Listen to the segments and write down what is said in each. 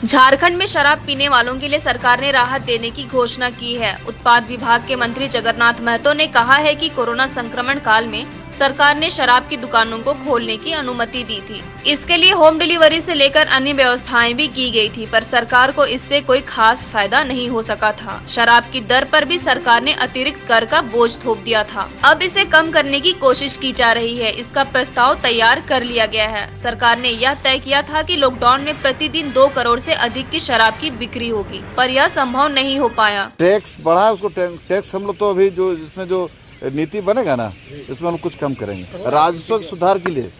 झारखंड में शराब पीने वालों के लिए सरकार ने राहत देने की घोषणा की है। उत्पाद विभाग के मंत्री जगन्नाथ महतो ने कहा है कि कोरोना संक्रमण काल में सरकार ने शराब की दुकानों को खोलने की अनुमति दी थी। इसके लिए होम डिलीवरी से लेकर अन्य व्यवस्थाएं भी की गई थी, पर सरकार को इससे कोई खास फायदा नहीं हो सका था। शराब की दर पर भी सरकार ने अतिरिक्त कर का बोझ थोप दिया था। अब इसे कम करने की कोशिश की जा रही है। इसका प्रस्ताव तैयार कर लिया गया है। सरकार ने यह तय किया था कि लॉकडाउन में प्रतिदिन 2 करोड़ से अधिक की शराब की बिक्री होगी, पर यह संभव नहीं हो पाया। टैक्स बढ़ा, उसको टैक्स हम लोग तो अभी जो इसमें जो नीति बनेगा ना, इसमें हम कुछ कम करेंगे। राजस्व सुधार के लिए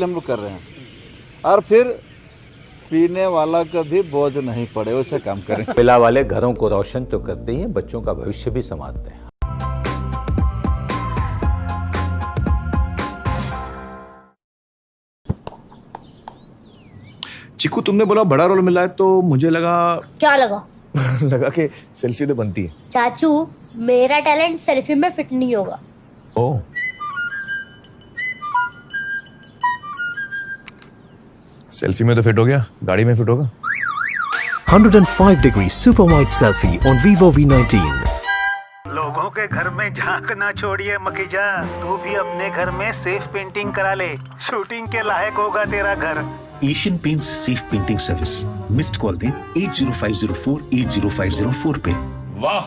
हम लोग कर रहे हैं, और फिर पीने वाला का भी बोझ नहीं पड़े, वैसे काम करें। पिला वाले घरों को रोशन तो करते ही हैं, बच्चों का भविष्य भी संवारते हैं। चिकू, तुमने बोला बड़ा रोल मिला है, तो मुझे लगा। क्या लगा? लगा कि सेल्फी तो बनती है। चाचू, मेरा टैलेंट सेल्फी में फिट नहीं होगा। ओह, सेल्फी में तो फिट हो गया, गाड़ी में फिट होगा। 105-degree super wide selfie on Vivo V19. लोगों के घर में झांकना छोड़िए मखीजा, तू भी अपने घर में सेफ पेंटिंग करा ले। शूटिंग के लायक होगा तेरा घर। Asian paints safe painting service. Missed call दें 80504 80504 पे। वाह।